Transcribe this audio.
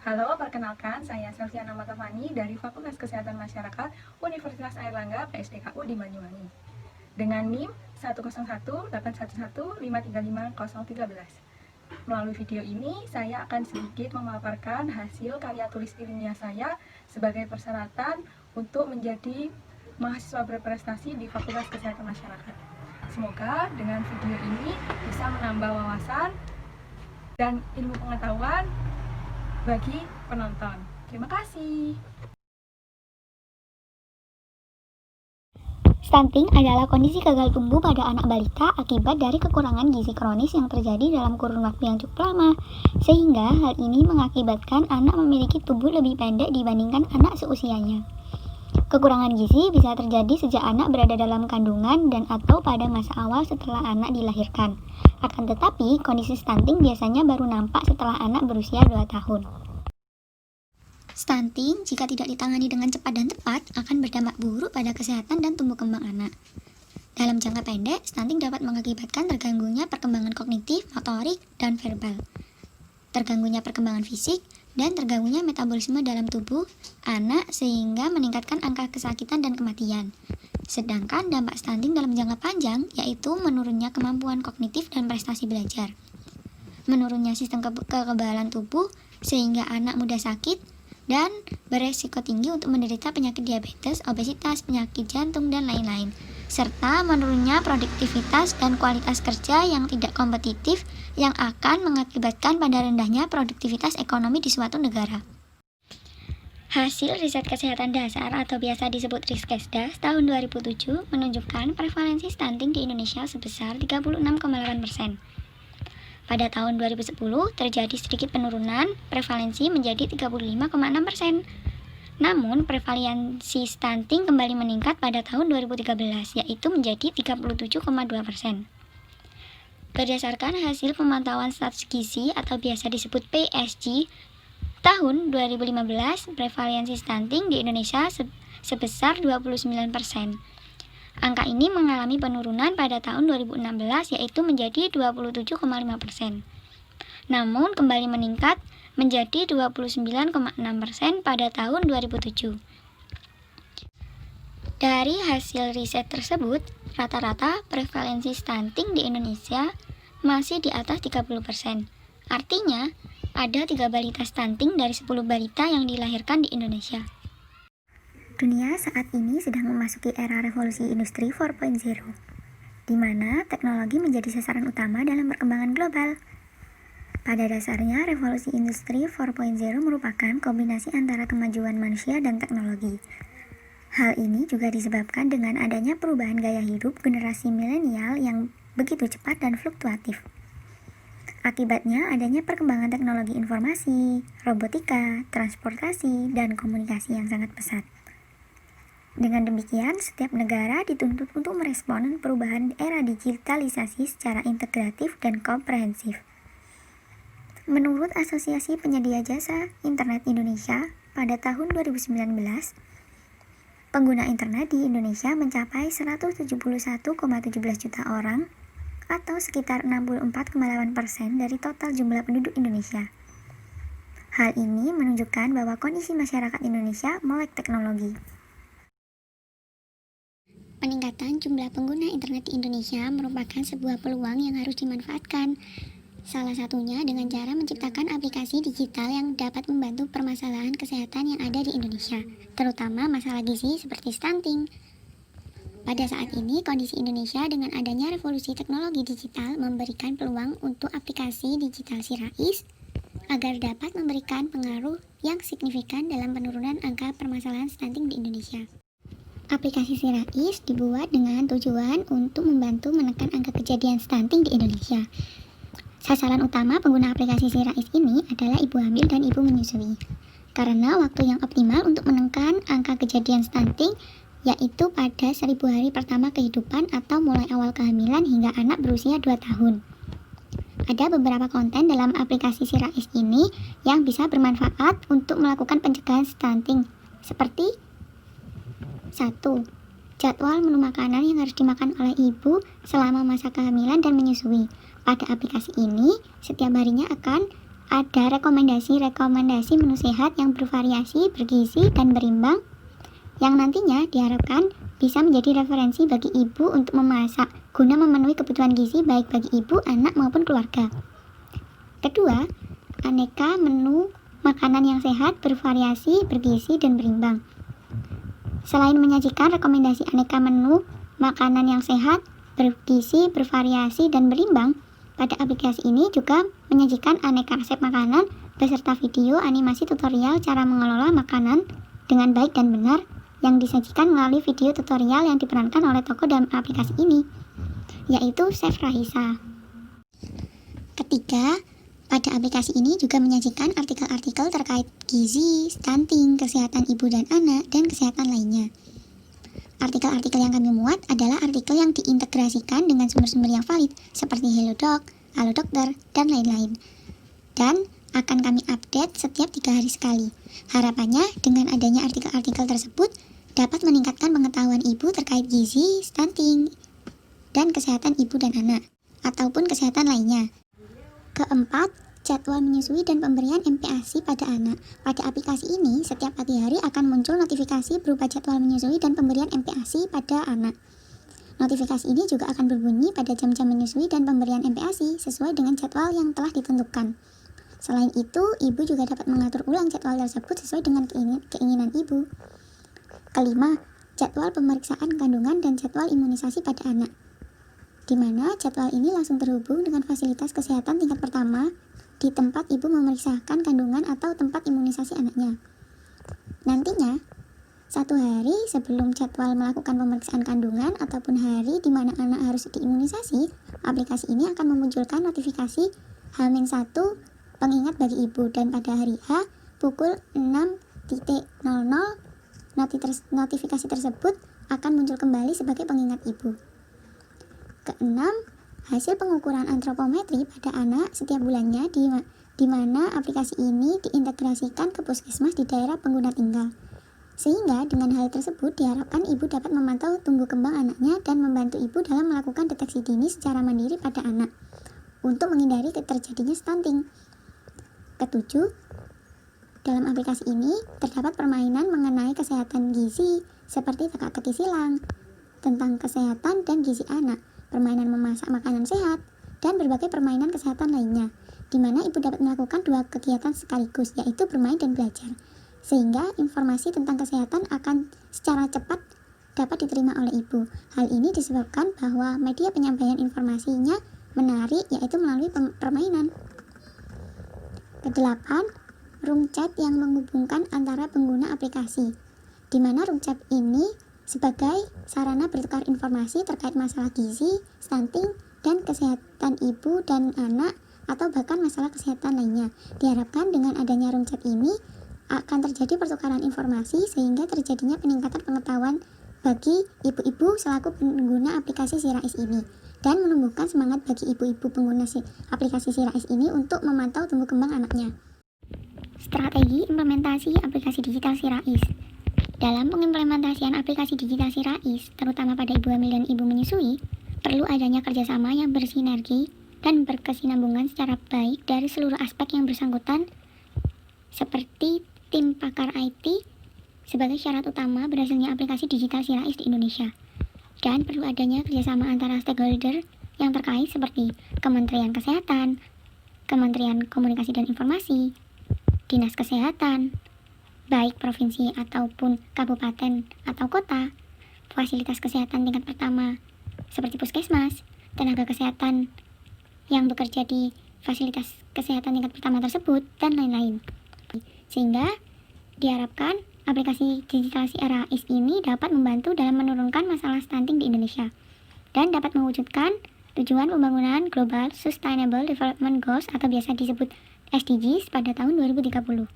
Halo, perkenalkan saya Selviana Matafani dari Fakultas Kesehatan Masyarakat Universitas Airlangga PSDKU di Banyuwangi. Dengan NIM 1018115350013. Melalui video ini, saya akan sedikit memaparkan hasil karya tulis ilmiah saya sebagai persyaratan untuk menjadi mahasiswa berprestasi di Fakultas Kesehatan Masyarakat. Semoga dengan video ini bisa menambah wawasan dan ilmu pengetahuan bagi penonton. Terima kasih. Stunting adalah kondisi gagal tumbuh pada anak balita akibat dari kekurangan gizi kronis yang terjadi dalam kurun waktu yang cukup lama, sehingga hal ini mengakibatkan anak memiliki tubuh lebih pendek dibandingkan anak seusianya. Kekurangan gizi bisa terjadi sejak anak berada dalam kandungan dan atau pada masa awal setelah anak dilahirkan. Akan tetapi, kondisi stunting biasanya baru nampak setelah anak berusia 2 tahun. Stunting, jika tidak ditangani dengan cepat dan tepat, akan berdampak buruk pada kesehatan dan tumbuh kembang anak. Dalam jangka pendek, stunting dapat mengakibatkan terganggunya perkembangan kognitif, motorik, dan verbal, terganggunya perkembangan fisik, dan terganggunya metabolisme dalam tubuh anak sehingga meningkatkan angka kesakitan dan kematian. Sedangkan dampak stunting dalam jangka panjang yaitu menurunnya kemampuan kognitif dan prestasi belajar, menurunnya sistem kekebalan tubuh sehingga anak mudah sakit, dan beresiko tinggi untuk menderita penyakit diabetes, obesitas, penyakit jantung, dan lain-lain, serta menurunnya produktivitas dan kualitas kerja yang tidak kompetitif yang akan mengakibatkan pada rendahnya produktivitas ekonomi di suatu negara. Hasil riset kesehatan dasar atau biasa disebut Riskesdas tahun 2007 menunjukkan prevalensi stunting di Indonesia sebesar 36,8%. Pada tahun 2010 terjadi sedikit penurunan prevalensi menjadi 35,6%. Namun prevalensi stunting kembali meningkat pada tahun 2013 yaitu menjadi 37,2%. Berdasarkan hasil pemantauan status gizi atau biasa disebut PSG tahun 2015, prevalensi stunting di Indonesia sebesar 29%. Angka ini mengalami penurunan pada tahun 2016 yaitu menjadi 27,5%. Namun kembali meningkat menjadi 29,6% pada tahun 2007. Dari hasil riset tersebut, rata-rata prevalensi stunting di Indonesia masih di atas 30%. Artinya, ada 3 balita stunting dari 10 balita yang dilahirkan di Indonesia. Dunia saat ini sedang memasuki era revolusi industri 4.0, di mana teknologi menjadi sasaran utama dalam perkembangan global. Pada dasarnya, revolusi industri 4.0 merupakan kombinasi antara kemajuan manusia dan teknologi. Hal ini juga disebabkan dengan adanya perubahan gaya hidup generasi milenial yang begitu cepat dan fluktuatif. Akibatnya adanya perkembangan teknologi informasi, robotika, transportasi, dan komunikasi yang sangat pesat. Dengan demikian, setiap negara dituntut untuk merespon perubahan era digitalisasi secara integratif dan komprehensif. Menurut Asosiasi Penyedia Jasa Internet Indonesia, pada tahun 2019, pengguna internet di Indonesia mencapai 171,17 juta orang atau sekitar 64,8% dari total jumlah penduduk Indonesia. Hal ini menunjukkan bahwa kondisi masyarakat Indonesia melek teknologi. Peningkatan jumlah pengguna internet di Indonesia merupakan sebuah peluang yang harus dimanfaatkan. Salah satunya dengan cara menciptakan aplikasi digital yang dapat membantu permasalahan kesehatan yang ada di Indonesia, terutama masalah gizi seperti stunting. Pada saat ini, kondisi Indonesia dengan adanya revolusi teknologi digital memberikan peluang untuk aplikasi digital Si Rais agar dapat memberikan pengaruh yang signifikan dalam penurunan angka permasalahan stunting di Indonesia. Aplikasi Si Rais dibuat dengan tujuan untuk membantu menekan angka kejadian stunting di Indonesia. Sasaran utama pengguna aplikasi Si Rais ini adalah ibu hamil dan ibu menyusui. Karena waktu yang optimal untuk menekan angka kejadian stunting yaitu pada 1000 hari pertama kehidupan atau mulai awal kehamilan hingga anak berusia 2 tahun. Ada beberapa konten dalam aplikasi Si Rais ini yang bisa bermanfaat untuk melakukan pencegahan stunting, seperti 1. Jadwal menu makanan yang harus dimakan oleh ibu selama masa kehamilan dan menyusui. Pada aplikasi ini, setiap harinya akan ada rekomendasi menu sehat yang bervariasi, bergizi, dan berimbang yang nantinya diharapkan bisa menjadi referensi bagi ibu untuk memasak guna memenuhi kebutuhan gizi baik bagi ibu, anak, maupun keluarga. Kedua, aneka menu makanan yang sehat, bervariasi, bergizi, dan berimbang. Selain menyajikan rekomendasi aneka menu makanan yang sehat, bergizi, bervariasi, dan berimbang, pada aplikasi ini juga menyajikan aneka resep makanan beserta video animasi tutorial cara mengelola makanan dengan baik dan benar yang disajikan melalui video tutorial yang diperankan oleh tokoh dalam aplikasi ini, yaitu Chef Raisa. Ketiga, pada aplikasi ini juga menyajikan artikel-artikel terkait gizi, stunting, kesehatan ibu dan anak, dan kesehatan lainnya. Artikel-artikel yang kami muat adalah artikel yang diintegrasikan dengan sumber-sumber yang valid seperti Hello Doc, Halo Dokter, dan lain-lain. Dan akan kami update setiap 3 hari sekali. Harapannya dengan adanya artikel-artikel tersebut dapat meningkatkan pengetahuan ibu terkait gizi, stunting, dan kesehatan ibu dan anak, ataupun kesehatan lainnya. Keempat, jadwal menyusui dan pemberian MPASI pada anak. Pada aplikasi ini, setiap pagi hari akan muncul notifikasi berupa jadwal menyusui dan pemberian MPASI pada anak. Notifikasi ini juga akan berbunyi pada jam-jam menyusui dan pemberian MPASI sesuai dengan jadwal yang telah ditentukan. Selain itu, ibu juga dapat mengatur ulang jadwal tersebut sesuai dengan keinginan ibu. Kelima, jadwal pemeriksaan kandungan dan jadwal imunisasi pada anak, di mana jadwal ini langsung terhubung dengan fasilitas kesehatan tingkat pertama di tempat ibu memeriksakan kandungan atau tempat imunisasi anaknya. Nantinya, 1 hari sebelum jadwal melakukan pemeriksaan kandungan ataupun hari di mana anak harus diimunisasi, aplikasi ini akan memunculkan notifikasi H-1 pengingat bagi ibu, dan pada hari H pukul 6.00 notifikasi tersebut akan muncul kembali sebagai pengingat ibu. Keenam, hasil pengukuran antropometri pada anak setiap bulannya di mana aplikasi ini diintegrasikan ke puskesmas di daerah pengguna tinggal. Sehingga dengan hal tersebut diharapkan ibu dapat memantau tumbuh kembang anaknya dan membantu ibu dalam melakukan deteksi dini secara mandiri pada anak untuk menghindari terjadinya stunting. Ketujuh, dalam aplikasi ini terdapat permainan mengenai kesehatan gizi seperti teka-teki silang tentang kesehatan dan gizi anak, permainan memasak makanan sehat, dan berbagai permainan kesehatan lainnya, di mana ibu dapat melakukan 2 kegiatan sekaligus, yaitu bermain dan belajar, sehingga informasi tentang kesehatan akan secara cepat dapat diterima oleh ibu. Hal ini disebabkan bahwa media penyampaian informasinya menarik, yaitu melalui permainan. Kedelapan, room chat yang menghubungkan antara pengguna aplikasi, di mana room chat ini sebagai sarana bertukar informasi terkait masalah gizi, stunting, dan kesehatan ibu dan anak, atau bahkan masalah kesehatan lainnya. Diharapkan dengan adanya room chat ini akan terjadi pertukaran informasi sehingga terjadinya peningkatan pengetahuan bagi ibu-ibu selaku pengguna aplikasi Si Rais ini, dan menumbuhkan semangat bagi ibu-ibu pengguna aplikasi Si Rais ini untuk memantau tumbuh kembang anaknya. Strategi implementasi aplikasi digital Si Rais. Dalam pengimplementasian aplikasi digital Si Rais, terutama pada ibu hamil dan ibu menyusui, perlu adanya kerjasama yang bersinergi dan berkesinambungan secara baik dari seluruh aspek yang bersangkutan, seperti tim pakar IT sebagai syarat utama berhasilnya aplikasi digital Si Rais di Indonesia. Dan perlu adanya kerjasama antara stakeholder yang terkait seperti Kementerian Kesehatan, Kementerian Komunikasi dan Informasi, Dinas Kesehatan, baik provinsi ataupun kabupaten atau kota, fasilitas kesehatan tingkat pertama seperti puskesmas, tenaga kesehatan yang bekerja di fasilitas kesehatan tingkat pertama tersebut, dan lain-lain. Sehingga diharapkan aplikasi digital Si Rais ini dapat membantu dalam menurunkan masalah stunting di Indonesia dan dapat mewujudkan tujuan pembangunan Global Sustainable Development Goals atau biasa disebut SDGs pada tahun 2030.